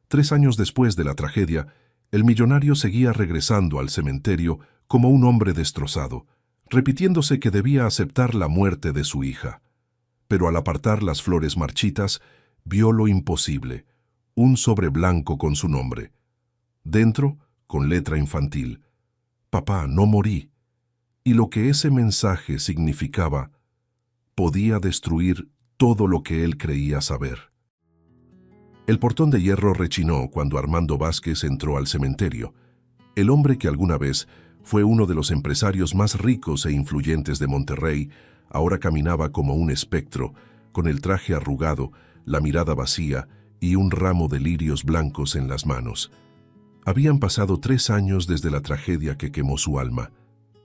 3 años después de la tragedia, el millonario seguía regresando al cementerio como un hombre destrozado, repitiéndose que debía aceptar la muerte de su hija. Pero al apartar las flores marchitas, vio lo imposible, un sobre blanco con su nombre. Dentro, con letra infantil, «Papá, no morí». Y lo que ese mensaje significaba, podía destruir todo lo que él creía saber. El portón de hierro rechinó cuando Armando Vázquez entró al cementerio. El hombre que alguna vez fue uno de los empresarios más ricos e influyentes de Monterrey, ahora caminaba como un espectro, con el traje arrugado, la mirada vacía y un ramo de lirios blancos en las manos. Habían pasado 3 años desde la tragedia que quemó su alma,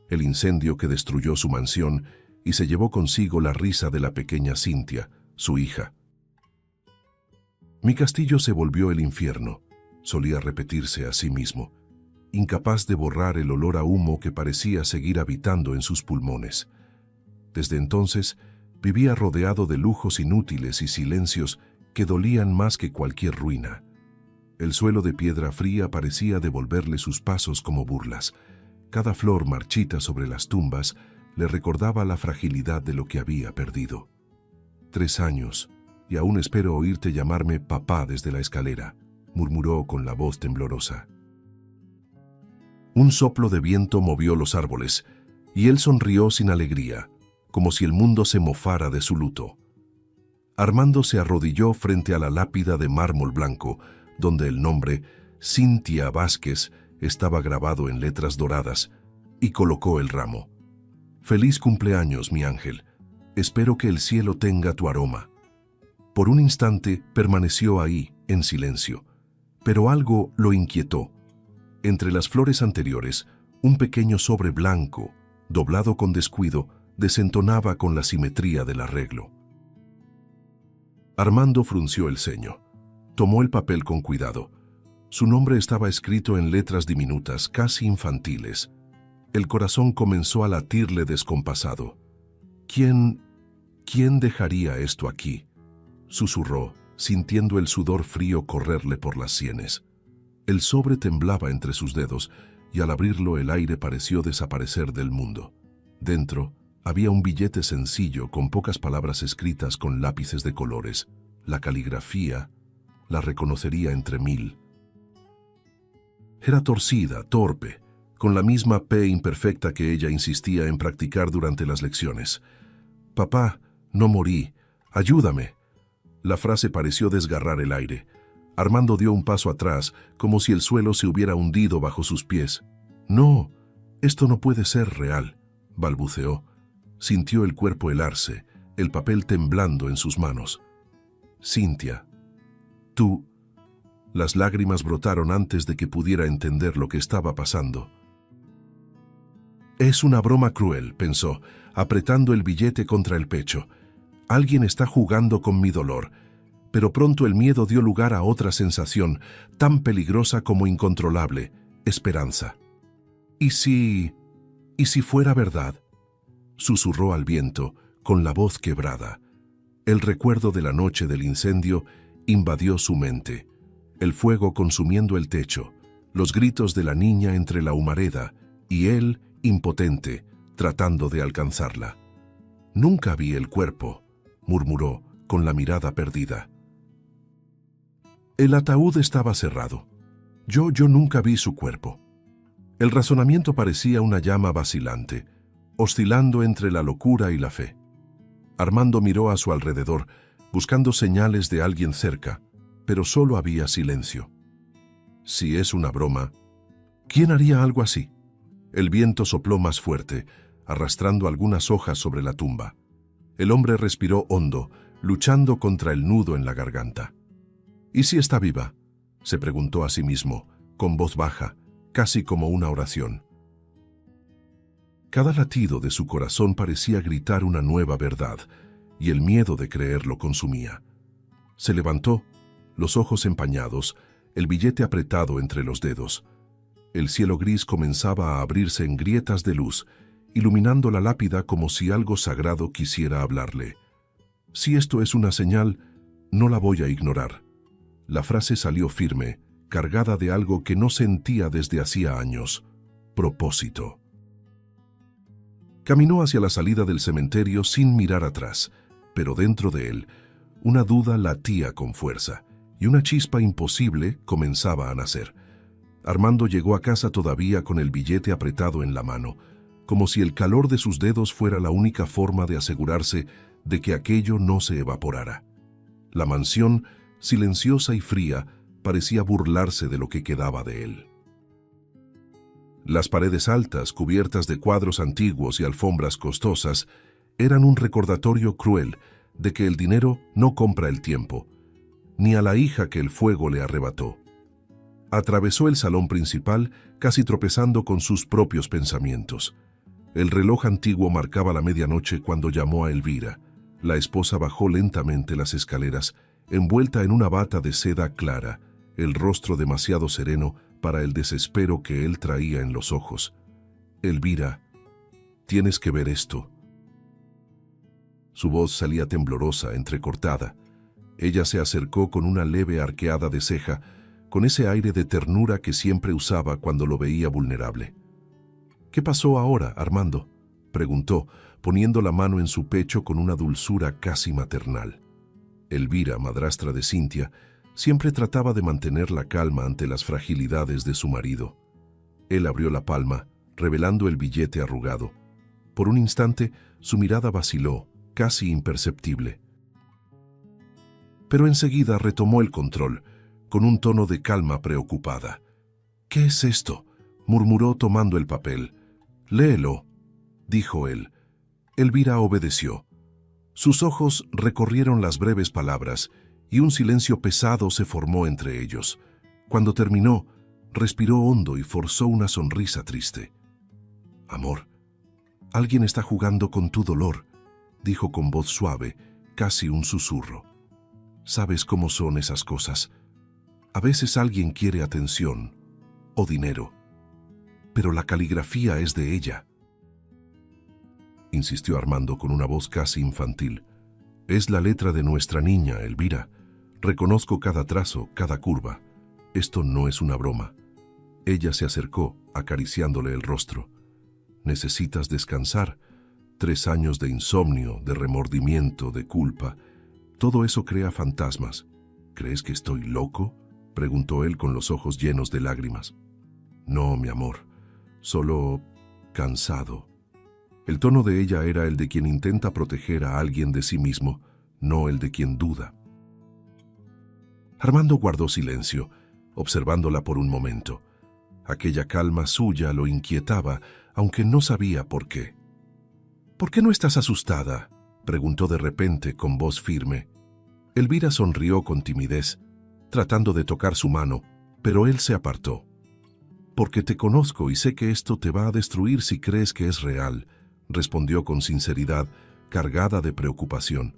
el incendio que destruyó su mansión y se llevó consigo la risa de la pequeña Cintia, su hija. «Mi castillo se volvió el infierno», solía repetirse a sí mismo, incapaz de borrar el olor a humo que parecía seguir habitando en sus pulmones. Desde entonces, vivía rodeado de lujos inútiles y silencios que dolían más que cualquier ruina. El suelo de piedra fría parecía devolverle sus pasos como burlas. Cada flor marchita sobre las tumbas le recordaba la fragilidad de lo que había perdido. 3 años, y aún espero oírte llamarme papá desde la escalera, murmuró con la voz temblorosa. Un soplo de viento movió los árboles, y él sonrió sin alegría, como si el mundo se mofara de su luto. Armando se arrodilló frente a la lápida de mármol blanco, donde el nombre Cintia Vázquez estaba grabado en letras doradas, y colocó el ramo. «Feliz cumpleaños, mi ángel. Espero que el cielo tenga tu aroma». Por un instante permaneció ahí, en silencio, pero algo lo inquietó. Entre las flores anteriores, un pequeño sobre blanco, doblado con descuido, desentonaba con la simetría del arreglo. Armando frunció el ceño. Tomó el papel con cuidado. Su nombre estaba escrito en letras diminutas, casi infantiles. El corazón comenzó a latirle descompasado. ¿Quién dejaría esto aquí?», susurró, sintiendo el sudor frío correrle por las sienes. El sobre temblaba entre sus dedos y al abrirlo el aire pareció desaparecer del mundo. Dentro había un billete sencillo con pocas palabras escritas con lápices de colores. La caligrafía la reconocería entre 1000. Era torcida, torpe, con la misma P imperfecta que ella insistía en practicar durante las lecciones. «Papá, no morí. Ayúdame». La frase pareció desgarrar el aire. Armando dio un paso atrás, como si el suelo se hubiera hundido bajo sus pies. «No, esto no puede ser real», balbuceó. Sintió el cuerpo helarse, el papel temblando en sus manos. «Cintia, tú...». Las lágrimas brotaron antes de que pudiera entender lo que estaba pasando. «Es una broma cruel», pensó, apretando el billete contra el pecho. «Alguien está jugando con mi dolor». Pero pronto el miedo dio lugar a otra sensación, tan peligrosa como incontrolable: esperanza. ¿Y si fuera verdad?», susurró al viento, con la voz quebrada. El recuerdo de la noche del incendio invadió su mente. El fuego consumiendo el techo, los gritos de la niña entre la humareda, y él, impotente, tratando de alcanzarla. «Nunca vi el cuerpo», murmuró, con la mirada perdida. «El ataúd estaba cerrado. Yo nunca vi su cuerpo». El razonamiento parecía una llama vacilante, oscilando entre la locura y la fe. Armando miró a su alrededor, buscando señales de alguien cerca, pero solo había silencio. Si es una broma, ¿quién haría algo así? El viento sopló más fuerte, arrastrando algunas hojas sobre la tumba. El hombre respiró hondo, luchando contra el nudo en la garganta. «¿Y si está viva?», se preguntó a sí mismo, con voz baja, casi como una oración. Cada latido de su corazón parecía gritar una nueva verdad, y el miedo de creer lo consumía. Se levantó, los ojos empañados, el billete apretado entre los dedos. El cielo gris comenzaba a abrirse en grietas de luz, iluminando la lápida como si algo sagrado quisiera hablarle. «Si esto es una señal, no la voy a ignorar». La frase salió firme, cargada de algo que no sentía desde hacía años: propósito. Caminó hacia la salida del cementerio sin mirar atrás, pero dentro de él, una duda latía con fuerza, y una chispa imposible comenzaba a nacer. Armando llegó a casa todavía con el billete apretado en la mano, como si el calor de sus dedos fuera la única forma de asegurarse de que aquello no se evaporara. La mansión, silenciosa y fría, parecía burlarse de lo que quedaba de él. Las paredes altas, cubiertas de cuadros antiguos y alfombras costosas, eran un recordatorio cruel de que el dinero no compra el tiempo, ni a la hija que el fuego le arrebató. Atravesó el salón principal, casi tropezando con sus propios pensamientos. El reloj antiguo marcaba la medianoche cuando llamó a Elvira. La esposa bajó lentamente las escaleras, envuelta en una bata de seda clara, el rostro demasiado sereno para el desespero que él traía en los ojos. «Elvira, tienes que ver esto». Su voz salía temblorosa, entrecortada. Ella se acercó con una leve arqueada de ceja, con ese aire de ternura que siempre usaba cuando lo veía vulnerable. «¿Qué pasó ahora, Armando?», preguntó, poniendo la mano en su pecho con una dulzura casi maternal. Elvira, madrastra de Cintia, siempre trataba de mantener la calma ante las fragilidades de su marido. Él abrió la palma, revelando el billete arrugado. Por un instante, su mirada vaciló, casi imperceptible. Pero enseguida retomó el control, con un tono de calma preocupada. «¿Qué es esto?», murmuró tomando el papel. «Léelo», dijo él. Elvira obedeció. Sus ojos recorrieron las breves palabras y un silencio pesado se formó entre ellos. Cuando terminó, respiró hondo y forzó una sonrisa triste. «Amor, alguien está jugando con tu dolor», dijo con voz suave, casi un susurro. «Sabes cómo son esas cosas. A veces alguien quiere atención o dinero, pero la caligrafía es de ella», insistió Armando con una voz casi infantil. «Es la letra de nuestra niña, Elvira. Reconozco cada trazo, cada curva. Esto no es una broma». Ella se acercó, acariciándole el rostro. «Necesitas descansar. 3 años de insomnio, de remordimiento, de culpa. Todo eso crea fantasmas. ¿Crees que estoy loco?», preguntó él con los ojos llenos de lágrimas. «No, mi amor, solo cansado». El tono de ella era el de quien intenta proteger a alguien de sí mismo, no el de quien duda. Armando guardó silencio, observándola por un momento. Aquella calma suya lo inquietaba, aunque no sabía por qué. «¿Por qué no estás asustada?», preguntó de repente con voz firme. Elvira sonrió con timidez, tratando de tocar su mano, pero él se apartó. «Porque te conozco y sé que esto te va a destruir si crees que es real», respondió con sinceridad, cargada de preocupación.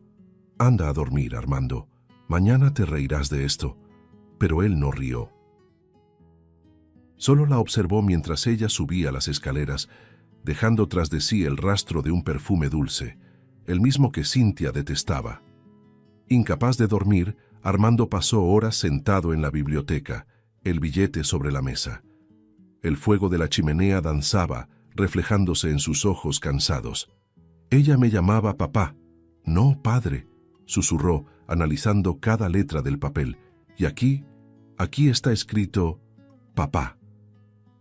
«Anda a dormir, Armando. Mañana te reirás de esto». Pero él no rió. Solo la observó mientras ella subía las escaleras, dejando tras de sí el rastro de un perfume dulce, el mismo que Cintia detestaba. Incapaz de dormir, Armando pasó horas sentado en la biblioteca, el billete sobre la mesa. El fuego de la chimenea danzaba, reflejándose en sus ojos cansados. «Ella me llamaba papá, no padre», susurró, analizando cada letra del papel. «Y aquí está escrito papá».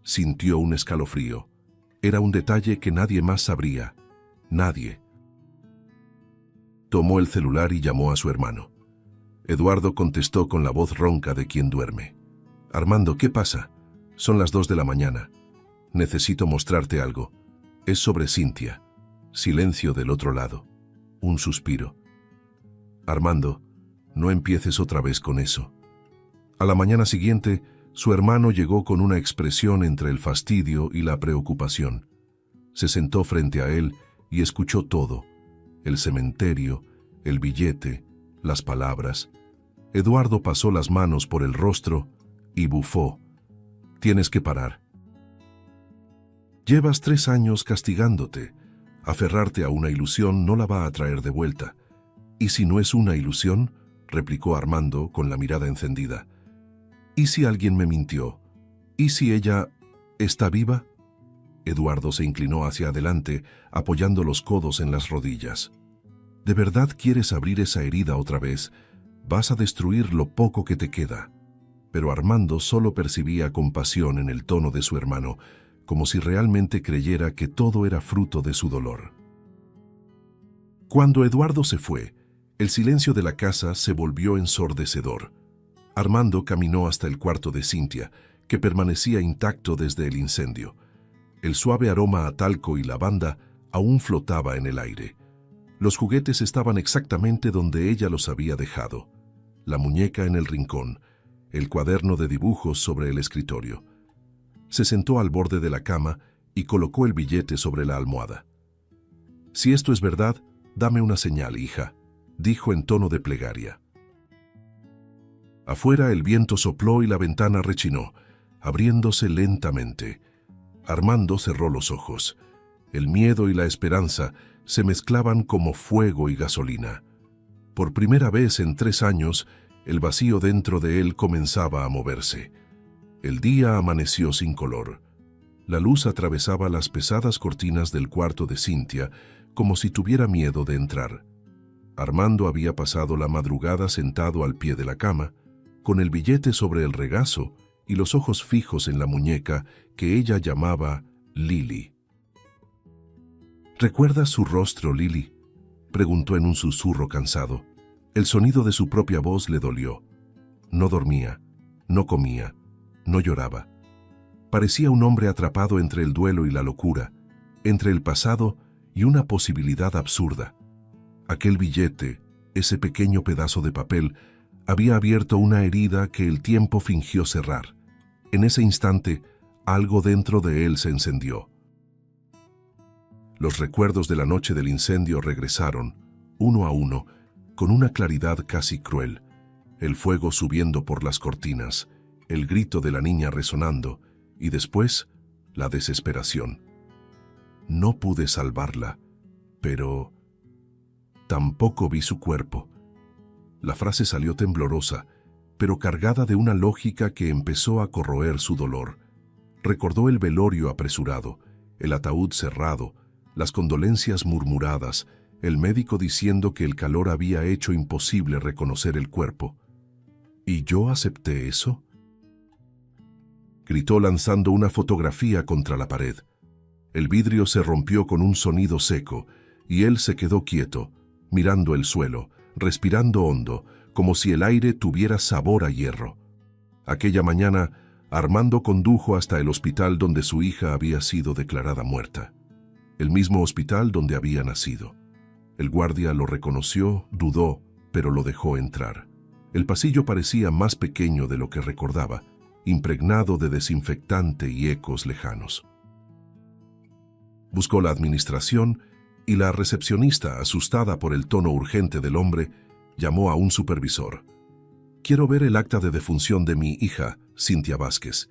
Sintió un escalofrío. Era un detalle que nadie más sabría. Nadie. Tomó el celular y llamó a su hermano. Eduardo contestó con la voz ronca de quien duerme. «Armando, ¿qué pasa? Son las 2 de la mañana. Necesito mostrarte algo. Es sobre Cintia». Silencio del otro lado. Un suspiro. «Armando, no empieces otra vez con eso». A la mañana siguiente, su hermano llegó con una expresión entre el fastidio y la preocupación. Se sentó frente a él y escuchó todo: el cementerio, el billete, las palabras. Eduardo pasó las manos por el rostro y bufó. «Tienes que parar. Llevas 3 años castigándote. Aferrarte a una ilusión no la va a traer de vuelta. Y si no es una ilusión, replicó Armando con la mirada encendida. ¿Y si alguien me mintió? ¿Y si ella está viva? Eduardo se inclinó hacia adelante, apoyando los codos en las rodillas. ¿De verdad quieres abrir esa herida otra vez? Vas a destruir lo poco que te queda. Pero Armando solo percibía compasión en el tono de su hermano, como si realmente creyera que todo era fruto de su dolor. Cuando Eduardo se fue, el silencio de la casa se volvió ensordecedor. Armando caminó hasta el cuarto de Cintia, que permanecía intacto desde el incendio. El suave aroma a talco y lavanda aún flotaba en el aire. Los juguetes estaban exactamente donde ella los había dejado. La muñeca en el rincón, el cuaderno de dibujos sobre el escritorio. Se sentó al borde de la cama y colocó el billete sobre la almohada. «Si esto es verdad, dame una señal, hija», dijo en tono de plegaria. Afuera el viento sopló y la ventana rechinó, abriéndose lentamente. Armando cerró los ojos. El miedo y la esperanza se mezclaban como fuego y gasolina. Por primera vez en 3 años, el vacío dentro de él comenzaba a moverse. El día amaneció sin color. La luz atravesaba las pesadas cortinas del cuarto de Cintia como si tuviera miedo de entrar. Armando había pasado la madrugada sentado al pie de la cama, con el billete sobre el regazo y los ojos fijos en la muñeca que ella llamaba Lili. «¿Recuerdas su rostro, Lili?», preguntó en un susurro cansado. El sonido de su propia voz le dolió. No dormía, no comía, no lloraba. Parecía un hombre atrapado entre el duelo y la locura, entre el pasado y una posibilidad absurda. Aquel billete, ese pequeño pedazo de papel, había abierto una herida que el tiempo fingió cerrar. En ese instante, algo dentro de él se encendió. Los recuerdos de la noche del incendio regresaron, uno a uno, con una claridad casi cruel. El fuego subiendo por las cortinas, el grito de la niña resonando, y después, la desesperación. No pude salvarla, pero tampoco vi su cuerpo. La frase salió temblorosa, pero cargada de una lógica que empezó a corroer su dolor. Recordó el velorio apresurado, el ataúd cerrado, las condolencias murmuradas, el médico diciendo que el calor había hecho imposible reconocer el cuerpo. ¿Y yo acepté eso?, gritó lanzando una fotografía contra la pared. El vidrio se rompió con un sonido seco, y él se quedó quieto, mirando el suelo, respirando hondo, como si el aire tuviera sabor a hierro. Aquella mañana, Armando condujo hasta el hospital donde su hija había sido declarada muerta. El mismo hospital donde había nacido. El guardia lo reconoció, dudó, pero lo dejó entrar. El pasillo parecía más pequeño de lo que recordaba, impregnado de desinfectante y ecos lejanos. Buscó la administración y la recepcionista, asustada por el tono urgente del hombre, llamó a un supervisor. «Quiero ver el acta de defunción de mi hija, Cintia Vázquez,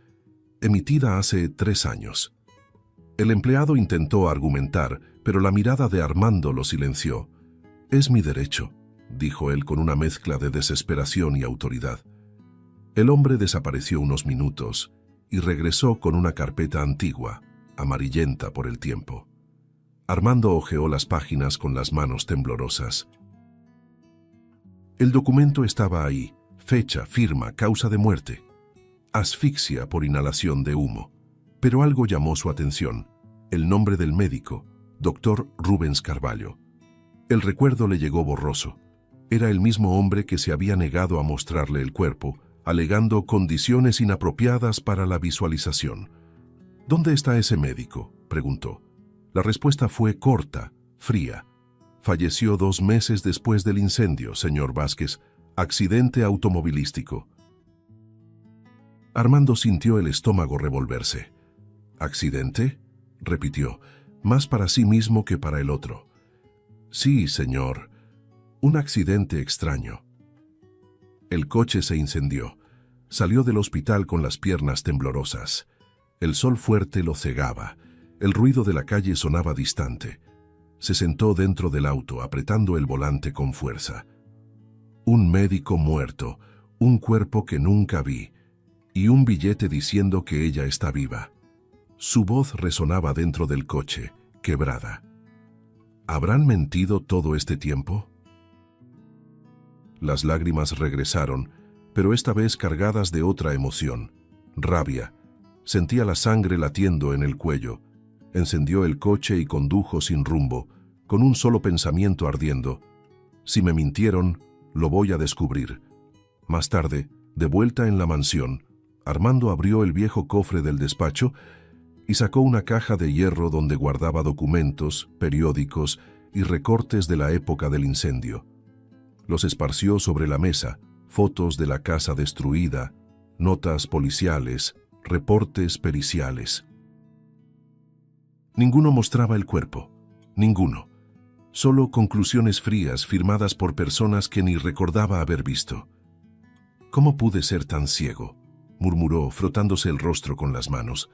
emitida hace 3 años». El empleado intentó argumentar, pero la mirada de Armando lo silenció. «Es mi derecho», dijo él con una mezcla de desesperación y autoridad. El hombre desapareció unos minutos y regresó con una carpeta antigua, amarillenta por el tiempo. Armando hojeó las páginas con las manos temblorosas. El documento estaba ahí, fecha, firma, causa de muerte. Asfixia por inhalación de humo. Pero algo llamó su atención, el nombre del médico, Dr. Rubens Carvalho. El recuerdo le llegó borroso. Era el mismo hombre que se había negado a mostrarle el cuerpo, alegando condiciones inapropiadas para la visualización. «¿Dónde está ese médico?», preguntó. La respuesta fue corta, fría. «Falleció 2 meses después del incendio, señor Vázquez. Accidente automovilístico». Armando sintió el estómago revolverse. «¿Accidente?», repitió, más para sí mismo que para el otro. «Sí, señor. Un accidente extraño». El coche se incendió. Salió del hospital con las piernas temblorosas. El sol fuerte lo cegaba. El ruido de la calle sonaba distante. Se sentó dentro del auto, apretando el volante con fuerza. Un médico muerto, un cuerpo que nunca vi, y un billete diciendo que ella está viva. Su voz resonaba dentro del coche, quebrada. ¿Habrán mentido todo este tiempo? Las lágrimas regresaron, pero esta vez cargadas de otra emoción, rabia. Sentía la sangre latiendo en el cuello. Encendió el coche y condujo sin rumbo, con un solo pensamiento ardiendo. Si me mintieron, lo voy a descubrir. Más tarde, de vuelta en la mansión, Armando abrió el viejo cofre del despacho y sacó una caja de hierro donde guardaba documentos, periódicos y recortes de la época del incendio. Los esparció sobre la mesa, fotos de la casa destruida, notas policiales, reportes periciales. Ninguno mostraba el cuerpo, ninguno. Solo conclusiones frías firmadas por personas que ni recordaba haber visto. ¿Cómo pude ser tan ciego?, murmuró, frotándose el rostro con las manos.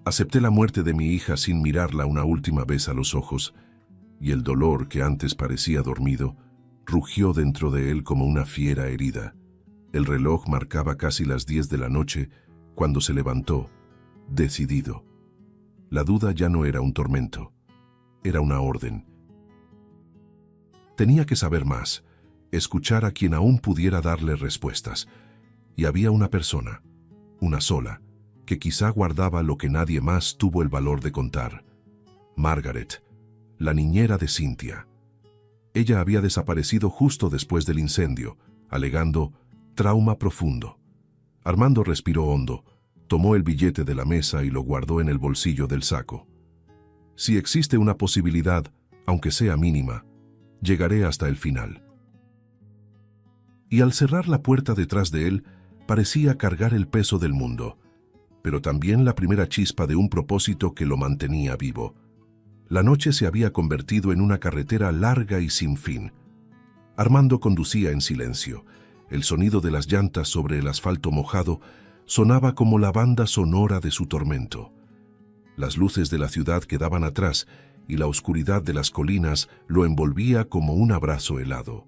Acepté la muerte de mi hija sin mirarla una última vez a los ojos, y el dolor que antes parecía dormido rugió dentro de él como una fiera herida. El reloj marcaba casi las 10 de la noche cuando se levantó, decidido. La duda ya no era un tormento, era una orden. Tenía que saber más, escuchar a quien aún pudiera darle respuestas. Y había una persona, una sola, que quizá guardaba lo que nadie más tuvo el valor de contar. Margaret, la niñera de Cynthia. Ella había desaparecido justo después del incendio, alegando trauma profundo. Armando respiró hondo, tomó el billete de la mesa y lo guardó en el bolsillo del saco. Si existe una posibilidad, aunque sea mínima, llegaré hasta el final. Y al cerrar la puerta detrás de él, parecía cargar el peso del mundo, pero también la primera chispa de un propósito que lo mantenía vivo. La noche se había convertido en una carretera larga y sin fin. Armando conducía en silencio. El sonido de las llantas sobre el asfalto mojado sonaba como la banda sonora de su tormento. Las luces de la ciudad quedaban atrás y la oscuridad de las colinas lo envolvía como un abrazo helado.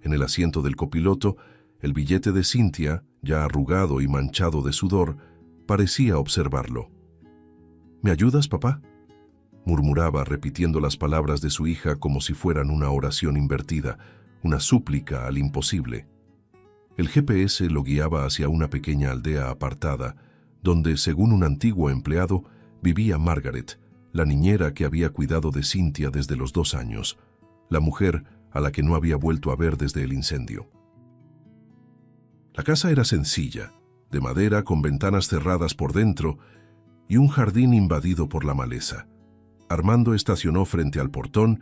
En el asiento del copiloto, el billete de Cynthia, ya arrugado y manchado de sudor, parecía observarlo. ¿Me ayudas, papá?, murmuraba, repitiendo las palabras de su hija como si fueran una oración invertida, una súplica al imposible. El GPS lo guiaba hacia una pequeña aldea apartada, donde, según un antiguo empleado, vivía Margaret, la niñera que había cuidado de Cynthia desde los 2 años, la mujer a la que no había vuelto a ver desde el incendio. La casa era sencilla, de madera con ventanas cerradas por dentro y un jardín invadido por la maleza. Armando estacionó frente al portón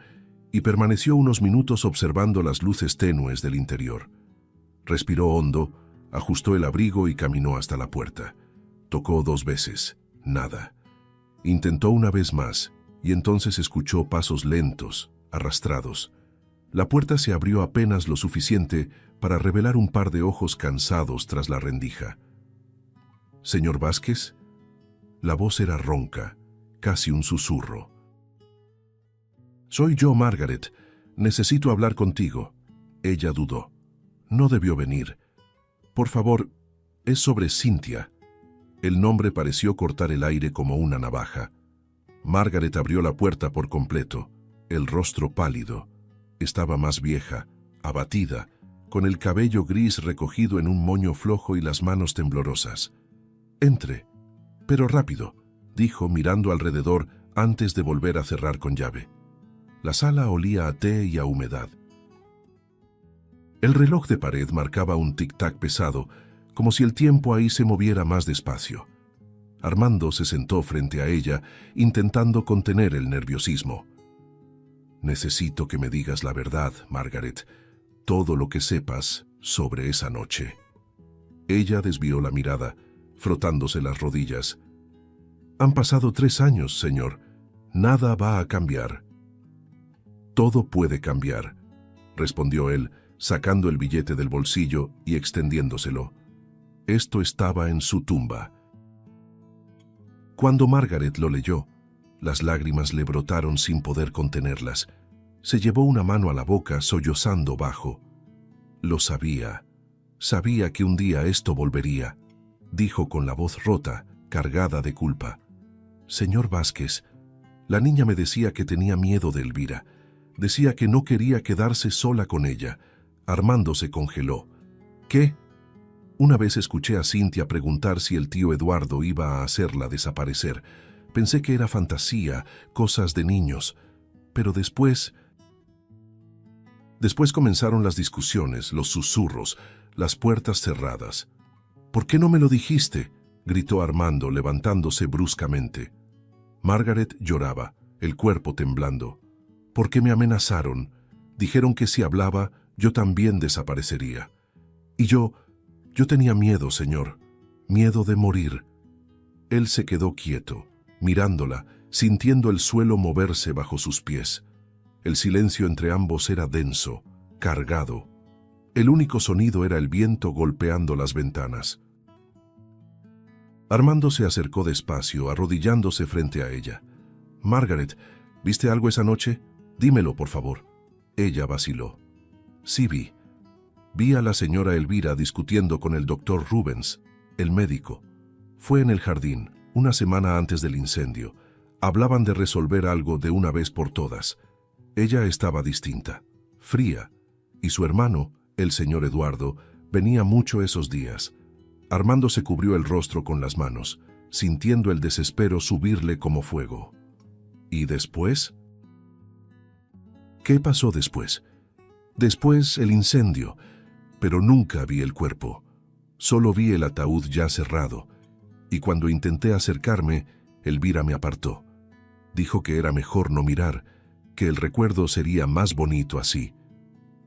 y permaneció unos minutos observando las luces tenues del interior. Respiró hondo, ajustó el abrigo y caminó hasta la puerta. Tocó 2 veces, nada. Intentó una vez más y entonces escuchó pasos lentos, arrastrados. La puerta se abrió apenas lo suficiente para revelar un par de ojos cansados tras la rendija. «¿Señor Vázquez?» La voz era ronca, casi un susurro. «Soy yo, Margaret. Necesito hablar contigo». Ella dudó. No debió venir. «Por favor, es sobre Cynthia». El nombre pareció cortar el aire como una navaja. Margaret abrió la puerta por completo, el rostro pálido. Estaba más vieja, abatida, con el cabello gris recogido en un moño flojo y las manos temblorosas. «Entre, pero rápido», dijo mirando alrededor antes de volver a cerrar con llave. La sala olía a té y a humedad. El reloj de pared marcaba un tic-tac pesado, como si el tiempo ahí se moviera más despacio. Armando se sentó frente a ella, intentando contener el nerviosismo. «Necesito que me digas la verdad, Margaret, todo lo que sepas sobre esa noche». Ella desvió la mirada, frotándose las rodillas. «Han pasado 3 años, señor. Nada va a cambiar». «Todo puede cambiar», respondió él, sacando el billete del bolsillo y extendiéndoselo. Esto estaba en su tumba. Cuando Margaret lo leyó, las lágrimas le brotaron sin poder contenerlas. Se llevó una mano a la boca, sollozando bajo. Lo sabía. Sabía que un día esto volvería, dijo con la voz rota, cargada de culpa. Señor Vázquez, la niña me decía que tenía miedo de Elvira. Decía que no quería quedarse sola con ella. Armando se congeló. ¿Qué? Una vez escuché a Cintia preguntar si el tío Eduardo iba a hacerla desaparecer. Pensé que era fantasía, cosas de niños. Pero después comenzaron las discusiones, los susurros, las puertas cerradas. ¿Por qué no me lo dijiste?, gritó Armando, levantándose bruscamente. Margaret lloraba, el cuerpo temblando. ¿Por qué me amenazaron? Dijeron que si hablaba, yo también desaparecería. Y yo tenía miedo, señor, miedo de morir. Él se quedó quieto, mirándola, sintiendo el suelo moverse bajo sus pies. El silencio entre ambos era denso, cargado. El único sonido era el viento golpeando las ventanas. Armando se acercó despacio, arrodillándose frente a ella. «Margaret, ¿viste algo esa noche? Dímelo, por favor». Ella vaciló. «Sí vi. Vi a la señora Elvira discutiendo con el doctor Rubens, el médico. Fue en el jardín, una semana antes del incendio. Hablaban de resolver algo de una vez por todas. Ella estaba distinta, fría, y su hermano, el señor Eduardo, venía mucho esos días». Armando se cubrió el rostro con las manos, sintiendo el desespero subirle como fuego. ¿Y después? ¿Qué pasó después? Después el incendio, pero nunca vi el cuerpo. Solo vi el ataúd ya cerrado, y cuando intenté acercarme, Elvira me apartó. Dijo que era mejor no mirar, que el recuerdo sería más bonito así.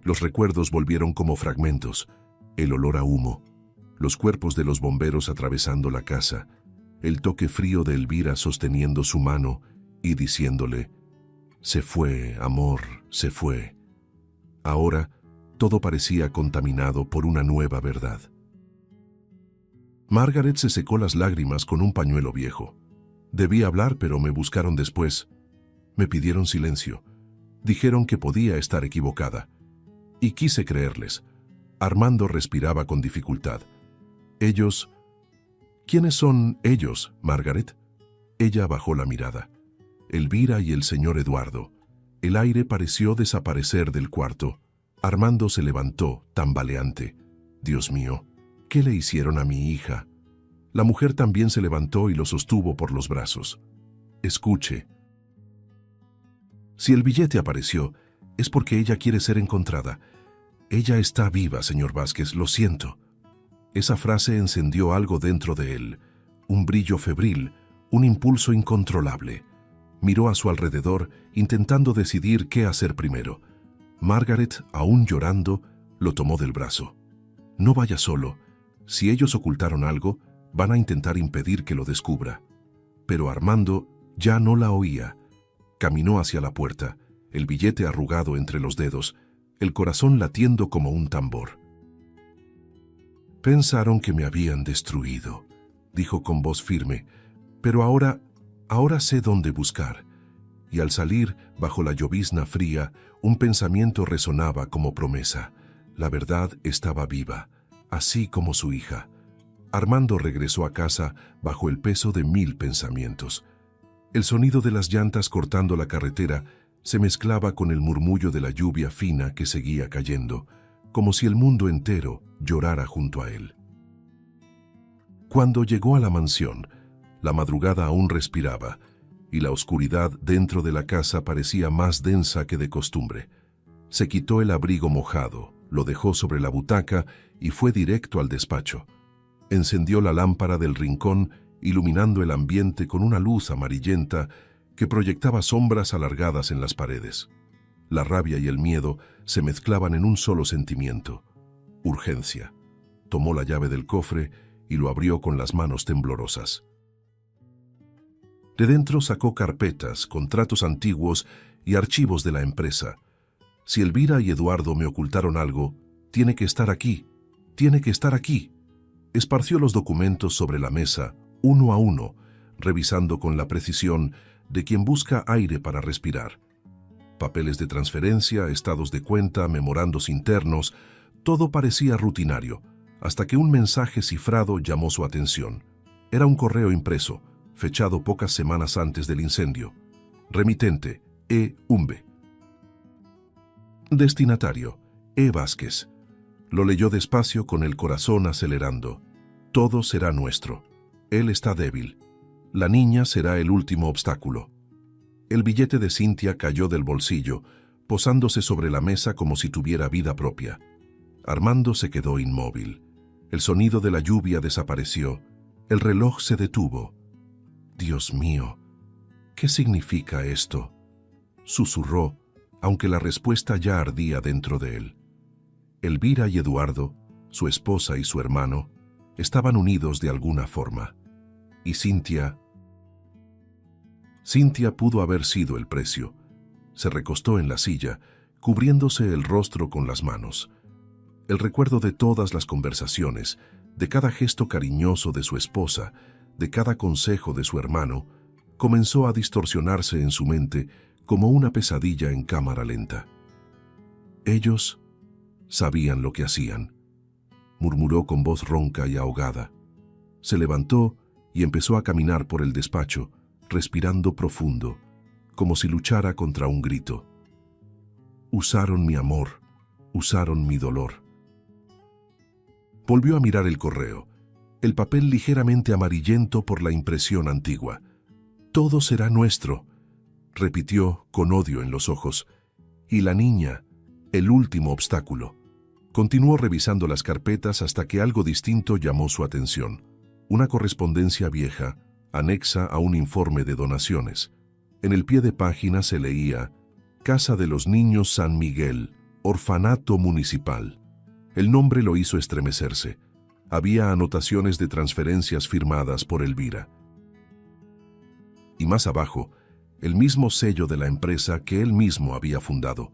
Los recuerdos volvieron como fragmentos, el olor a humo, los cuerpos de los bomberos atravesando la casa, el toque frío de Elvira sosteniendo su mano y diciéndole: «Se fue, amor, se fue». Ahora, todo parecía contaminado por una nueva verdad. Margaret se secó las lágrimas con un pañuelo viejo. Debí hablar, pero me buscaron después. Me pidieron silencio. Dijeron que podía estar equivocada. Y quise creerles. Armando respiraba con dificultad. Ellos... ¿Quiénes son ellos, Margaret? Ella bajó la mirada. Elvira y el señor Eduardo. El aire pareció desaparecer del cuarto. Armando se levantó, tambaleante. Dios mío, ¿qué le hicieron a mi hija? La mujer también se levantó y lo sostuvo por los brazos. Escuche. Si el billete apareció, es porque ella quiere ser encontrada. Ella está viva, señor Vázquez, lo siento. Esa frase encendió algo dentro de él, un brillo febril, un impulso incontrolable. Miró a su alrededor, intentando decidir qué hacer primero. Margaret, aún llorando, lo tomó del brazo. «No vaya solo. Si ellos ocultaron algo, van a intentar impedir que lo descubra». Pero Armando ya no la oía. Caminó hacia la puerta, el billete arrugado entre los dedos, el corazón latiendo como un tambor. «Pensaron que me habían destruido», dijo con voz firme, «pero ahora sé dónde buscar». Y al salir, bajo la llovizna fría, un pensamiento resonaba como promesa. La verdad estaba viva, así como su hija. Armando regresó a casa bajo el peso de 1000 pensamientos. El sonido de las llantas cortando la carretera se mezclaba con el murmullo de la lluvia fina que seguía cayendo, como si el mundo entero llorara junto a él. Cuando llegó a la mansión, la madrugada aún respiraba, y la oscuridad dentro de la casa parecía más densa que de costumbre. Se quitó el abrigo mojado, lo dejó sobre la butaca y fue directo al despacho. Encendió la lámpara del rincón, iluminando el ambiente con una luz amarillenta que proyectaba sombras alargadas en las paredes. La rabia y el miedo se mezclaban en un solo sentimiento: urgencia. Tomó la llave del cofre y lo abrió con las manos temblorosas. De dentro sacó carpetas, contratos antiguos y archivos de la empresa. Si Elvira y Eduardo me ocultaron algo, tiene que estar aquí, tiene que estar aquí. Esparció los documentos sobre la mesa, uno a uno, revisando con la precisión de quien busca aire para respirar. Papeles de transferencia, estados de cuenta, memorandos internos, todo parecía rutinario, hasta que un mensaje cifrado llamó su atención. Era un correo impreso, fechado pocas semanas antes del incendio. Remitente, E. Umbe. Destinatario, E. Vázquez. Lo leyó despacio con el corazón acelerando. Todo será nuestro. Él está débil. La niña será el último obstáculo. El billete de Cynthia cayó del bolsillo, posándose sobre la mesa como si tuviera vida propia. Armando se quedó inmóvil. El sonido de la lluvia desapareció. El reloj se detuvo. Dios mío, ¿qué significa esto?, susurró, aunque la respuesta ya ardía dentro de él. Elvira y Eduardo, su esposa y su hermano, estaban unidos de alguna forma. Y Cynthia pudo haber sido el precio. Se recostó en la silla, cubriéndose el rostro con las manos. El recuerdo de todas las conversaciones, de cada gesto cariñoso de su esposa, de cada consejo de su hermano, comenzó a distorsionarse en su mente como una pesadilla en cámara lenta. Ellos sabían lo que hacían, murmuró con voz ronca y ahogada. Se levantó y empezó a caminar por el despacho, respirando profundo, como si luchara contra un grito. Usaron mi amor, usaron mi dolor. Volvió a mirar el correo, el papel ligeramente amarillento por la impresión antigua. Todo será nuestro, repitió con odio en los ojos. Y la niña, el último obstáculo. Continuó revisando las carpetas hasta que algo distinto llamó su atención. Una correspondencia vieja, anexa a un informe de donaciones. En el pie de página se leía: Casa de los Niños San Miguel, Orfanato Municipal. El nombre lo hizo estremecerse. Había anotaciones de transferencias firmadas por Elvira. Y más abajo, el mismo sello de la empresa que él mismo había fundado.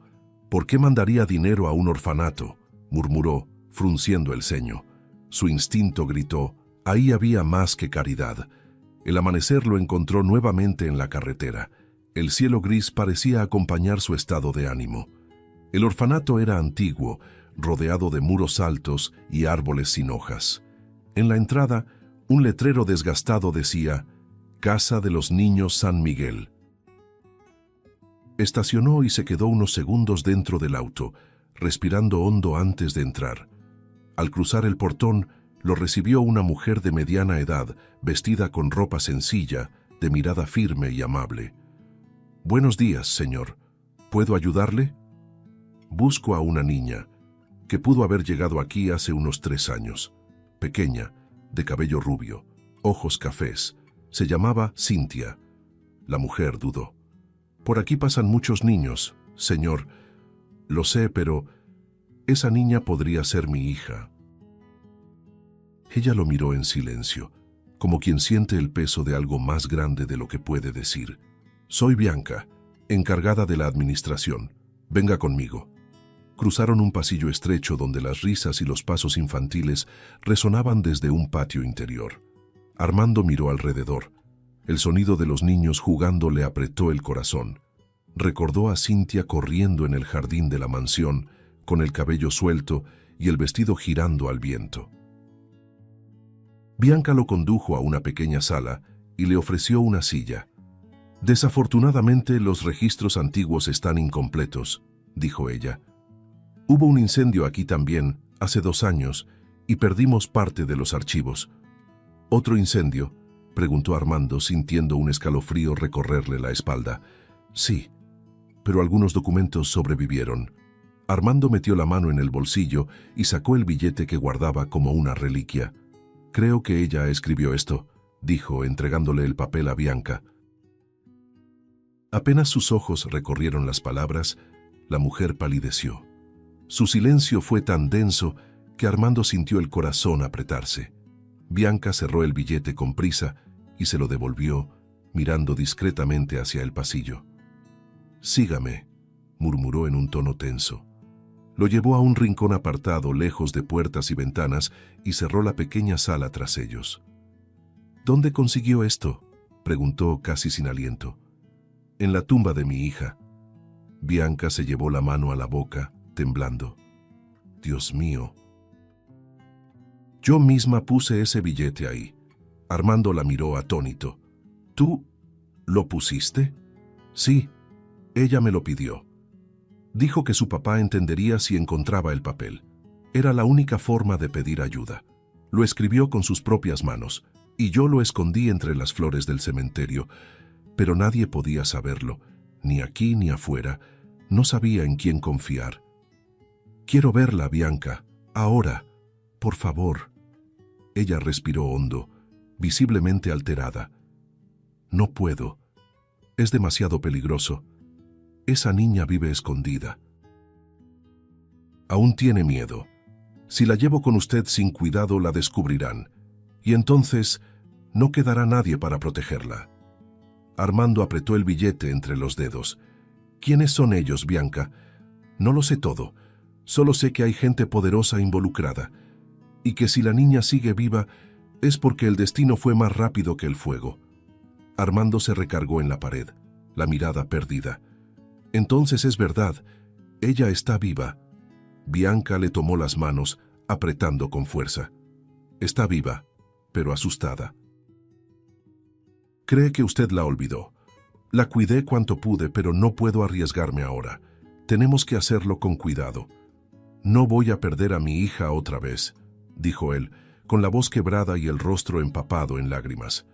¿Por qué mandaría dinero a un orfanato?, murmuró, frunciendo el ceño. Su instinto gritó: ahí había más que caridad. El amanecer lo encontró nuevamente en la carretera. El cielo gris parecía acompañar su estado de ánimo. El orfanato era antiguo, rodeado de muros altos y árboles sin hojas. En la entrada, un letrero desgastado decía: Casa de los Niños San Miguel. Estacionó y se quedó unos segundos dentro del auto, respirando hondo antes de entrar. Al cruzar el portón, lo recibió una mujer de mediana edad, vestida con ropa sencilla, de mirada firme y amable. «Buenos días, señor. ¿Puedo ayudarle?» «Busco a una niña, que pudo haber llegado aquí hace unos 3 años. Pequeña, de cabello rubio, ojos cafés. Se llamaba Cynthia». La mujer dudó. «Por aquí pasan muchos niños, señor. Lo sé, pero esa niña podría ser mi hija». Ella lo miró en silencio, como quien siente el peso de algo más grande de lo que puede decir. «Soy Bianca, encargada de la administración. Venga conmigo». Cruzaron un pasillo estrecho donde las risas y los pasos infantiles resonaban desde un patio interior. Armando miró alrededor. El sonido de los niños jugando le apretó el corazón. Recordó a Cynthia corriendo en el jardín de la mansión, con el cabello suelto y el vestido girando al viento. Bianca lo condujo a una pequeña sala y le ofreció una silla. «Desafortunadamente, los registros antiguos están incompletos», dijo ella. «Hubo un incendio aquí también, hace 2 años, y perdimos parte de los archivos». «¿Otro incendio?», preguntó Armando, sintiendo un escalofrío recorrerle la espalda. «Sí, pero algunos documentos sobrevivieron». Armando metió la mano en el bolsillo y sacó el billete que guardaba como una reliquia. «Creo que ella escribió esto», dijo, entregándole el papel a Bianca. Apenas sus ojos recorrieron las palabras, la mujer palideció. Su silencio fue tan denso que Armando sintió el corazón apretarse. Bianca cerró el billete con prisa y se lo devolvió, mirando discretamente hacia el pasillo. «Sígame», murmuró en un tono tenso. Lo llevó a un rincón apartado, lejos de puertas y ventanas, y cerró la pequeña sala tras ellos. «¿Dónde consiguió esto?», preguntó casi sin aliento. «En la tumba de mi hija». Bianca se llevó la mano a la boca, temblando. Dios mío. Yo misma puse ese billete ahí. Armando la miró atónito. ¿Tú lo pusiste? Sí, ella me lo pidió. Dijo que su papá entendería si encontraba el papel. Era la única forma de pedir ayuda. Lo escribió con sus propias manos, y yo lo escondí entre las flores del cementerio, pero nadie podía saberlo, ni aquí ni afuera. No sabía en quién confiar. Quiero verla, Bianca, ahora, por favor. Ella respiró hondo, visiblemente alterada. No puedo. Es demasiado peligroso. Esa niña vive escondida. Aún tiene miedo. Si la llevo con usted sin cuidado, la descubrirán, y entonces no quedará nadie para protegerla. Armando apretó el billete entre los dedos. ¿Quiénes son ellos, Bianca? No lo sé todo. Solo sé que hay gente poderosa involucrada, y que si la niña sigue viva es porque el destino fue más rápido que el fuego. Armando se recargó en la pared, la mirada perdida. Entonces es verdad, ella está viva. Bianca le tomó las manos, apretando con fuerza. Está viva, pero asustada. Cree que usted la olvidó. La cuidé cuanto pude, pero no puedo arriesgarme ahora. Tenemos que hacerlo con cuidado. No voy a perder a mi hija otra vez, dijo él, con la voz quebrada y el rostro empapado en lágrimas.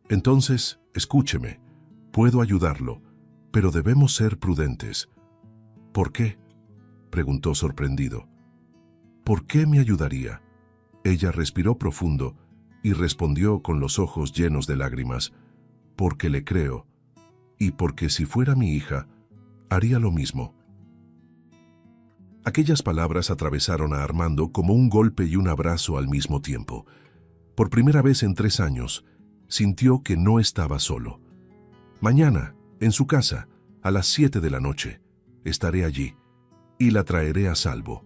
Entonces, escúcheme. Puedo ayudarlo, pero debemos ser prudentes. ¿Por qué?, preguntó sorprendido. ¿Por qué me ayudaría? Ella respiró profundo y respondió con los ojos llenos de lágrimas. Porque le creo, y porque si fuera mi hija, haría lo mismo. Aquellas palabras atravesaron a Armando como un golpe y un abrazo al mismo tiempo. Por primera vez en 3 años, sintió que no estaba solo. Mañana, en su casa, a las 7 de la noche, estaré allí, y la traeré a salvo.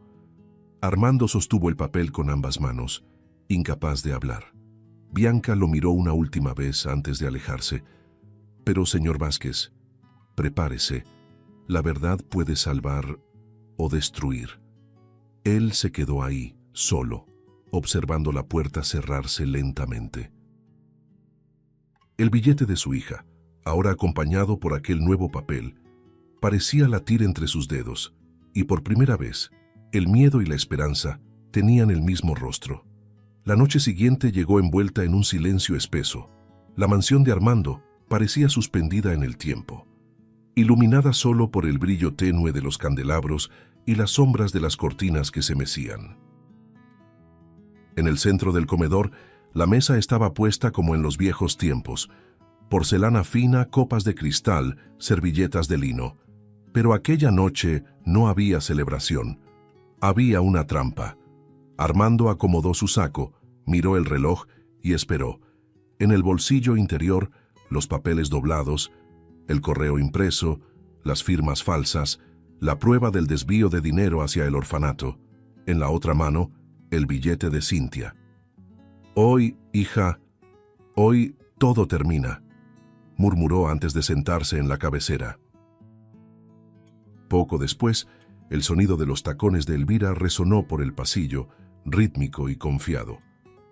Armando sostuvo el papel con ambas manos, incapaz de hablar. Bianca lo miró una última vez antes de alejarse. Pero, señor Vázquez, prepárese. La verdad puede salvar o destruir. Él se quedó ahí, solo, observando la puerta cerrarse lentamente. El billete de su hija, ahora acompañado por aquel nuevo papel, parecía latir entre sus dedos, y por primera vez, el miedo y la esperanza tenían el mismo rostro. La noche siguiente llegó envuelta en un silencio espeso. La mansión de Armando parecía suspendida en el tiempo, iluminada solo por el brillo tenue de los candelabros y las sombras de las cortinas que se mecían. En el centro del comedor, la mesa estaba puesta como en los viejos tiempos: porcelana fina, copas de cristal, servilletas de lino. Pero aquella noche no había celebración. Había una trampa. Armando acomodó su saco, miró el reloj y esperó. En el bolsillo interior, los papeles doblados, el correo impreso, las firmas falsas, la prueba del desvío de dinero hacia el orfanato. En la otra mano, el billete de Cintia. Hoy, hija, hoy todo termina, murmuró antes de sentarse en la cabecera. Poco después, el sonido de los tacones de Elvira resonó por el pasillo, rítmico y confiado.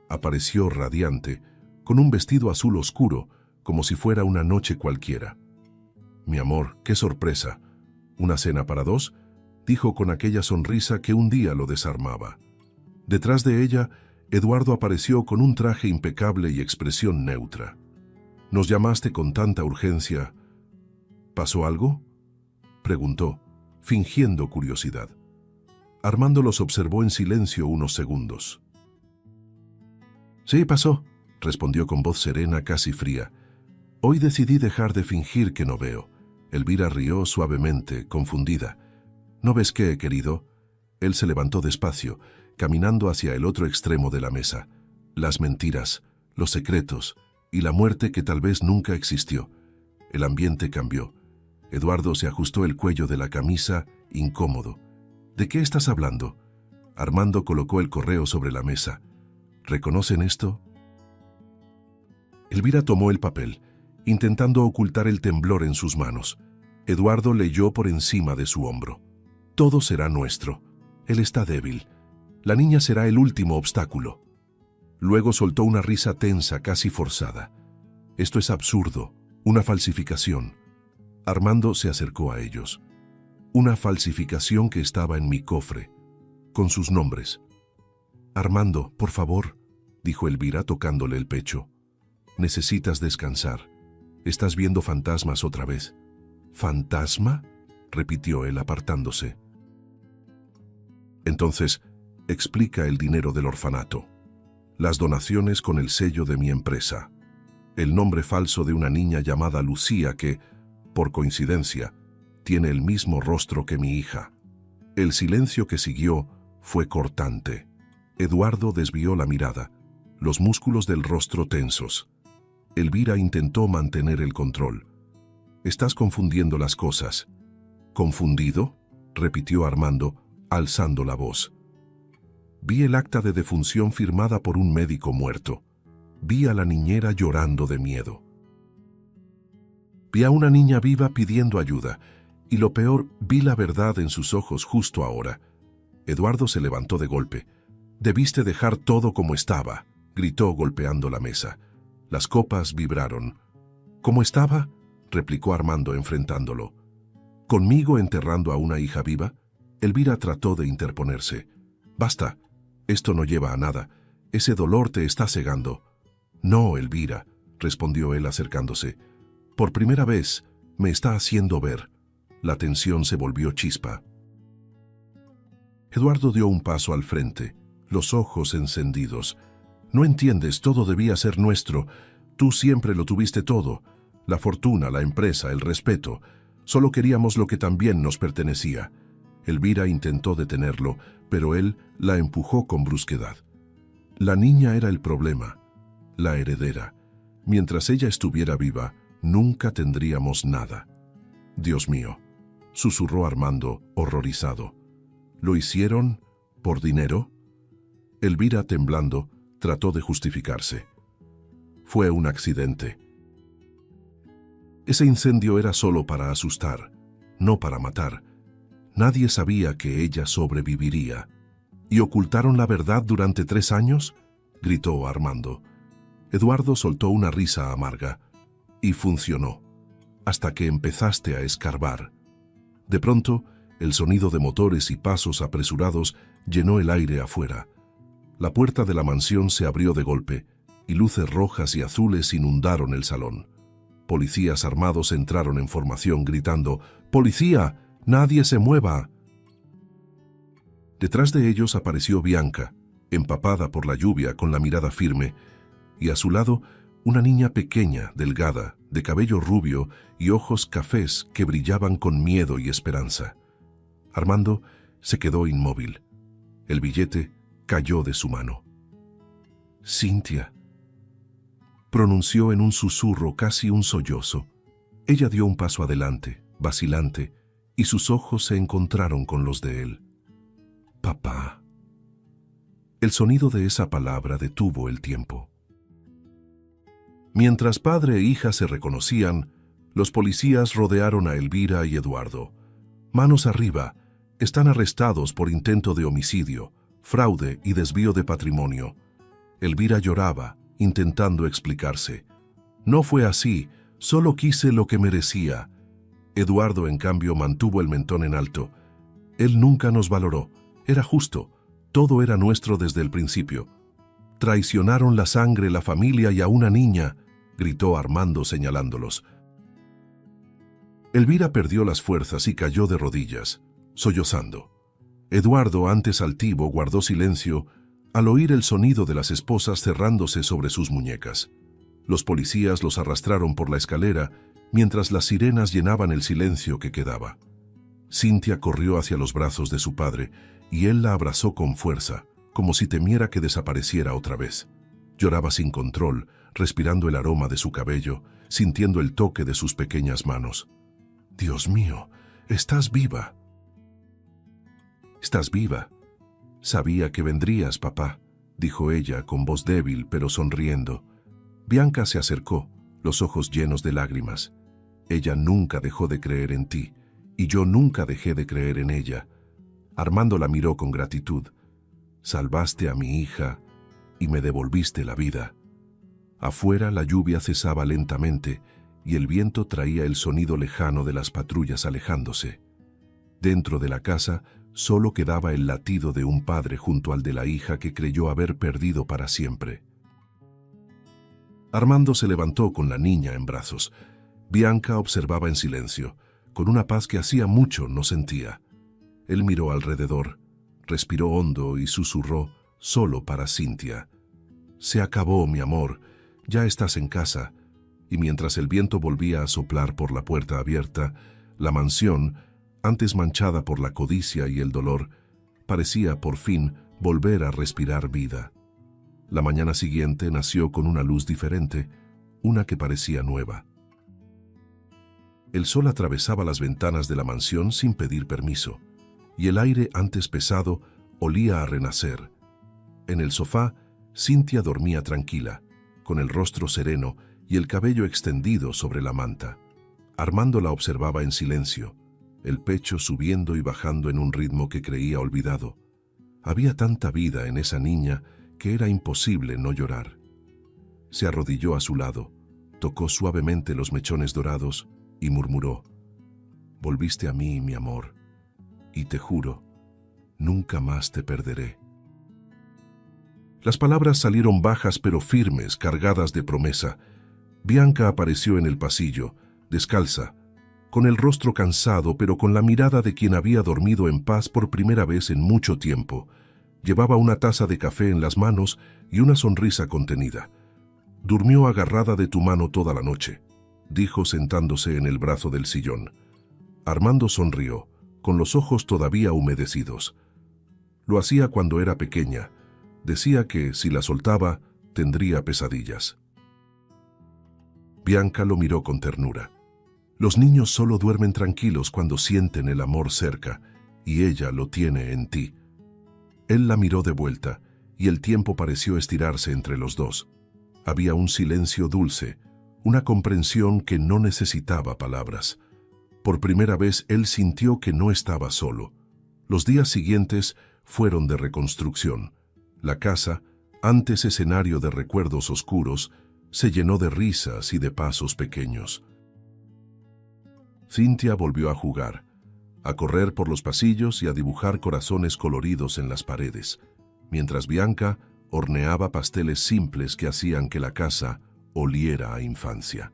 Apareció radiante, con un vestido azul oscuro, como si fuera una noche cualquiera. «Mi amor, qué sorpresa. ¿Una cena para 2?» dijo con aquella sonrisa que un día lo desarmaba. Detrás de ella, Eduardo apareció con un traje impecable y expresión neutra. «¿Nos llamaste con tanta urgencia? ¿Pasó algo?», preguntó, fingiendo curiosidad. Armando los observó en silencio unos segundos. «Sí, pasó», respondió con voz serena, casi fría. «Hoy decidí dejar de fingir que no veo». Elvira rió suavemente, confundida. «¿No ves qué, querido?». Él se levantó despacio, caminando hacia el otro extremo de la mesa. Las mentiras, los secretos y la muerte que tal vez nunca existió. El ambiente cambió. Eduardo se ajustó el cuello de la camisa, incómodo. «¿De qué estás hablando?». Armando colocó el correo sobre la mesa. «¿Reconocen esto?». Elvira tomó el papel, intentando ocultar el temblor en sus manos. Eduardo leyó por encima de su hombro. Todo será nuestro. Él está débil. La niña será el último obstáculo. Luego soltó una risa tensa, casi forzada. Esto es absurdo, una falsificación. Armando se acercó a ellos. Una falsificación que estaba en mi cofre, con sus nombres. Armando, por favor, dijo Elvira tocándole el pecho. Necesitas descansar. Estás viendo fantasmas otra vez. ¿Fantasma?, repitió él apartándose. Entonces, explica el dinero del orfanato. Las donaciones con el sello de mi empresa. El nombre falso de una niña llamada Lucía que, por coincidencia, tiene el mismo rostro que mi hija. El silencio que siguió fue cortante. Eduardo desvió la mirada, los músculos del rostro tensos. Elvira intentó mantener el control. Estás confundiendo las cosas. ¿Confundido?, repitió Armando, alzando la voz. Vi el acta de defunción firmada por un médico muerto. Vi a la niñera llorando de miedo. Vi a una niña viva pidiendo ayuda, y lo peor, vi la verdad en sus ojos justo ahora. Eduardo se levantó de golpe. «Debiste dejar todo como estaba», gritó golpeando la mesa. Las copas vibraron. «¿Cómo estaba?», replicó Armando enfrentándolo. «¿Conmigo enterrando a una hija viva?». Elvira trató de interponerse. «Basta, esto no lleva a nada. Ese dolor te está cegando». «No, Elvira», respondió él acercándose. «Por primera vez me está haciendo ver». La tensión se volvió chispa. Eduardo dio un paso al frente, los ojos encendidos. «No entiendes, todo debía ser nuestro. Tú siempre lo tuviste todo. La fortuna, la empresa, el respeto. Solo queríamos lo que también nos pertenecía». Elvira intentó detenerlo, pero él la empujó con brusquedad. La niña era el problema, la heredera. Mientras ella estuviera viva, nunca tendríamos nada. «Dios mío», susurró Armando, horrorizado. «¿Lo hicieron por dinero?». Elvira, temblando, trató de justificarse. «Fue un accidente. Ese incendio era solo para asustar, no para matar. Nadie sabía que ella sobreviviría». «¿Y ocultaron la verdad durante 3 años?», gritó Armando. Eduardo soltó una risa amarga. «Y funcionó, hasta que empezaste a escarbar». De pronto, el sonido de motores y pasos apresurados llenó el aire afuera. La puerta de la mansión se abrió de golpe, y luces rojas y azules inundaron el salón. Policías armados entraron en formación gritando: «¡Policía! ¡Nadie se mueva!». Detrás de ellos apareció Bianca, empapada por la lluvia con la mirada firme, y a su lado una niña pequeña, delgada, de cabello rubio y ojos cafés que brillaban con miedo y esperanza. Armando se quedó inmóvil. El billete cayó de su mano. «Cintia», pronunció en un susurro, casi un sollozo. Ella dio un paso adelante, vacilante, y sus ojos se encontraron con los de él. «Papá». El sonido de esa palabra detuvo el tiempo. Mientras padre e hija se reconocían, los policías rodearon a Elvira y Eduardo. «Manos arriba, están arrestados por intento de homicidio, fraude y desvío de patrimonio». Elvira lloraba, intentando explicarse. «No fue así, solo quise lo que merecía». Eduardo, en cambio, mantuvo el mentón en alto. «Él nunca nos valoró, era justo, todo era nuestro desde el principio». «Traicionaron la sangre, la familia y a una niña», gritó Armando señalándolos. Elvira perdió las fuerzas y cayó de rodillas, sollozando. Eduardo, antes altivo, guardó silencio al oír el sonido de las esposas cerrándose sobre sus muñecas. Los policías los arrastraron por la escalera mientras las sirenas llenaban el silencio que quedaba. Cintia corrió hacia los brazos de su padre y él la abrazó con fuerza, como si temiera que desapareciera otra vez. Lloraba sin control, respirando el aroma de su cabello, sintiendo el toque de sus pequeñas manos. «Dios mío, estás viva». «Estás viva. Sabía que vendrías, papá», dijo ella con voz débil pero sonriendo. Bianca se acercó, los ojos llenos de lágrimas. Ella nunca dejó de creer en ti, y yo nunca dejé de creer en ella. Armando la miró con gratitud. Salvaste a mi hija y me devolviste la vida. Afuera la lluvia cesaba lentamente y el viento traía el sonido lejano de las patrullas alejándose. Dentro de la casa solo quedaba el latido de un padre junto al de la hija que creyó haber perdido para siempre. Armando se levantó con la niña en brazos. Bianca observaba en silencio, con una paz que hacía mucho no sentía. Él miró alrededor, respiró hondo y susurró, solo para Cynthia: «Se acabó, mi amor, ya estás en casa». Y mientras el viento volvía a soplar por la puerta abierta, la mansión, antes manchada por la codicia y el dolor, parecía por fin volver a respirar vida. La mañana siguiente nació con una luz diferente, una que parecía nueva. El sol atravesaba las ventanas de la mansión sin pedir permiso, y el aire antes pesado olía a renacer. En el sofá, Cynthia dormía tranquila, con el rostro sereno y el cabello extendido sobre la manta. Armando la observaba en silencio, el pecho subiendo y bajando en un ritmo que creía olvidado. Había tanta vida en esa niña que era imposible no llorar. Se arrodilló a su lado, tocó suavemente los mechones dorados y murmuró: «Volviste a mí, mi amor, y te juro, nunca más te perderé». Las palabras salieron bajas pero firmes, cargadas de promesa. Bianca apareció en el pasillo, descalza, con el rostro cansado pero con la mirada de quien había dormido en paz por primera vez en mucho tiempo. Llevaba una taza de café en las manos y una sonrisa contenida. «Durmió agarrada de tu mano toda la noche», dijo sentándose en el brazo del sillón. Armando sonrió, con los ojos todavía humedecidos. Lo hacía cuando era pequeña. Decía que, si la soltaba, tendría pesadillas. Bianca lo miró con ternura. Los niños solo duermen tranquilos cuando sienten el amor cerca, y ella lo tiene en ti. Él la miró de vuelta, y el tiempo pareció estirarse entre los dos. Había un silencio dulce, una comprensión que no necesitaba palabras. Por primera vez él sintió que no estaba solo. Los días siguientes fueron de reconstrucción. La casa, antes escenario de recuerdos oscuros, se llenó de risas y de pasos pequeños. Cynthia volvió a jugar, a correr por los pasillos y a dibujar corazones coloridos en las paredes, mientras Bianca horneaba pasteles simples que hacían que la casa oliera a infancia.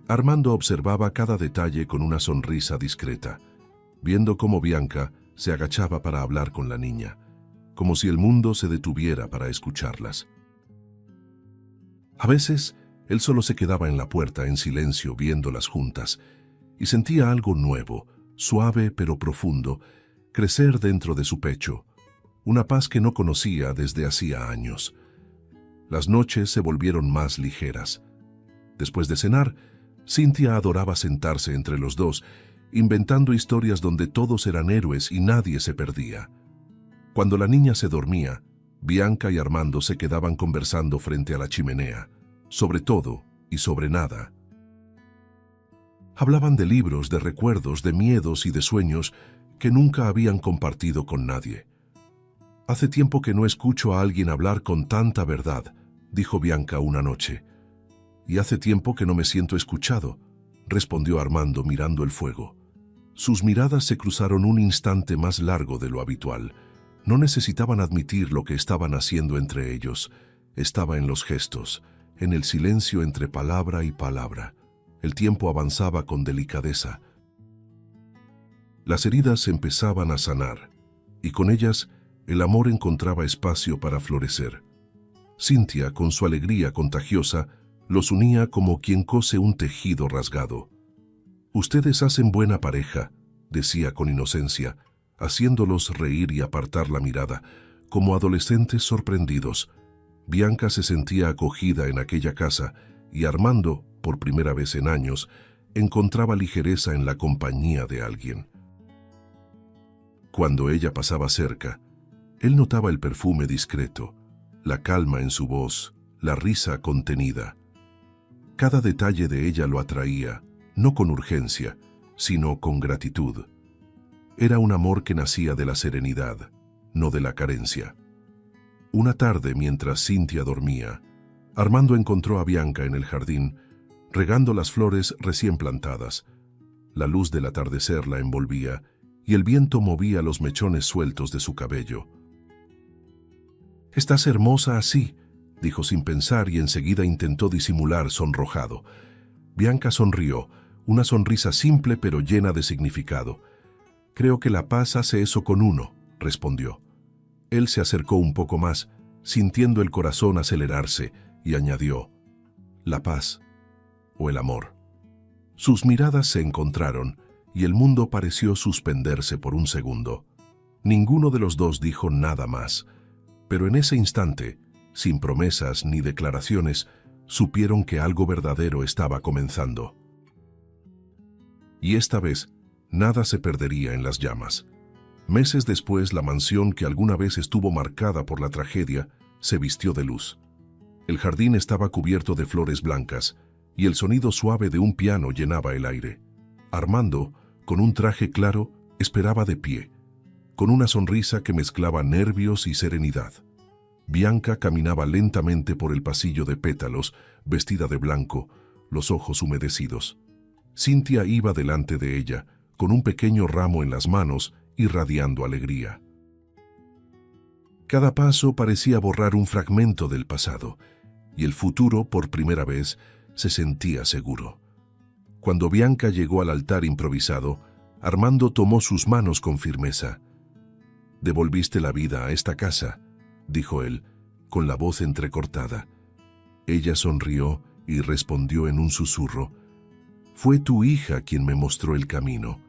Armando observaba cada detalle con una sonrisa discreta, viendo cómo Bianca se agachaba para hablar con la niña, como si el mundo se detuviera para escucharlas. A veces, él solo se quedaba en la puerta en silencio viéndolas juntas, y sentía algo nuevo, suave pero profundo, crecer dentro de su pecho, una paz que no conocía desde hacía años. Las noches se volvieron más ligeras. Después de cenar, Cynthia adoraba sentarse entre los dos, inventando historias donde todos eran héroes y nadie se perdía. Cuando la niña se dormía, Bianca y Armando se quedaban conversando frente a la chimenea, sobre todo y sobre nada. Hablaban de libros, de recuerdos, de miedos y de sueños que nunca habían compartido con nadie. «Hace tiempo que no escucho a alguien hablar con tanta verdad», dijo Bianca una noche. «Y hace tiempo que no me siento escuchado», respondió Armando mirando el fuego. Sus miradas se cruzaron un instante más largo de lo habitual. No necesitaban admitir lo que estaban haciendo entre ellos. Estaba en los gestos, en el silencio entre palabra y palabra. El tiempo avanzaba con delicadeza. Las heridas empezaban a sanar, y con ellas el amor encontraba espacio para florecer. Cynthia, con su alegría contagiosa, los unía como quien cose un tejido rasgado. «Ustedes hacen buena pareja», decía con inocencia, haciéndolos reír y apartar la mirada, como adolescentes sorprendidos. Bianca se sentía acogida en aquella casa y Armando, por primera vez en años, encontraba ligereza en la compañía de alguien. Cuando ella pasaba cerca, él notaba el perfume discreto, la calma en su voz, la risa contenida. Cada detalle de ella lo atraía, no con urgencia, sino con gratitud. Era un amor que nacía de la serenidad, no de la carencia. Una tarde, mientras Cynthia dormía, Armando encontró a Bianca en el jardín, regando las flores recién plantadas. La luz del atardecer la envolvía y el viento movía los mechones sueltos de su cabello. «Estás hermosa así», dijo sin pensar y enseguida intentó disimular sonrojado. Bianca sonrió, una sonrisa simple pero llena de significado. «Creo que la paz hace eso con uno», respondió. Él se acercó un poco más, sintiendo el corazón acelerarse, y añadió, «La paz o el amor». Sus miradas se encontraron y el mundo pareció suspenderse por un segundo. Ninguno de los dos dijo nada más, pero en ese instante, sin promesas ni declaraciones, supieron que algo verdadero estaba comenzando. Y esta vez, nada se perdería en las llamas. Meses después, la mansión que alguna vez estuvo marcada por la tragedia se vistió de luz. El jardín estaba cubierto de flores blancas y el sonido suave de un piano llenaba el aire. Armando, con un traje claro, esperaba de pie, con una sonrisa que mezclaba nervios y serenidad. Bianca caminaba lentamente por el pasillo de pétalos, vestida de blanco, los ojos humedecidos. Cynthia iba delante de ella, con un pequeño ramo en las manos, irradiando alegría. Cada paso parecía borrar un fragmento del pasado, y el futuro, por primera vez, se sentía seguro. Cuando Bianca llegó al altar improvisado, Armando tomó sus manos con firmeza. «Devolviste la vida a esta casa», dijo él, con la voz entrecortada. Ella sonrió y respondió en un susurro, «Fue tu hija quien me mostró el camino».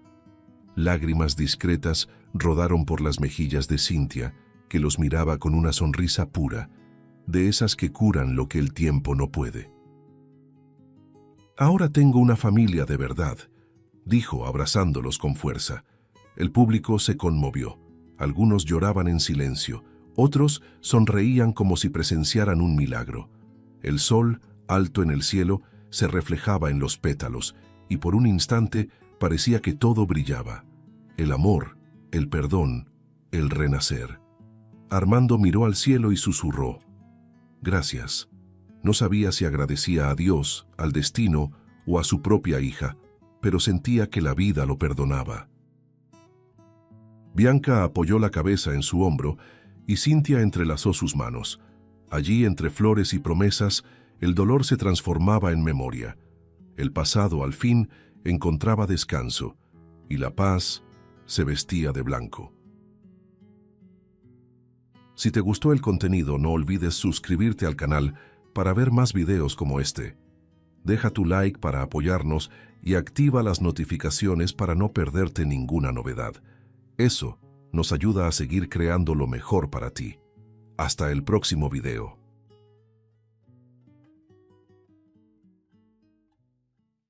Lágrimas discretas rodaron por las mejillas de Cynthia, que los miraba con una sonrisa pura, de esas que curan lo que el tiempo no puede. «Ahora tengo una familia de verdad», dijo abrazándolos con fuerza. El público se conmovió. Algunos lloraban en silencio, otros sonreían como si presenciaran un milagro. El sol, alto en el cielo, se reflejaba en los pétalos, y por un instante parecía que todo brillaba. El amor, el perdón, el renacer. Armando miró al cielo y susurró, «Gracias». No sabía si agradecía a Dios, al destino o a su propia hija, pero sentía que la vida lo perdonaba. Bianca apoyó la cabeza en su hombro y Cynthia entrelazó sus manos. Allí, entre flores y promesas, el dolor se transformaba en memoria. El pasado, al fin, encontraba descanso, y la paz se vestía de blanco. Si te gustó el contenido, no olvides suscribirte al canal para ver más videos como este. Deja tu like para apoyarnos y activa las notificaciones para no perderte ninguna novedad. Eso nos ayuda a seguir creando lo mejor para ti. Hasta el próximo video.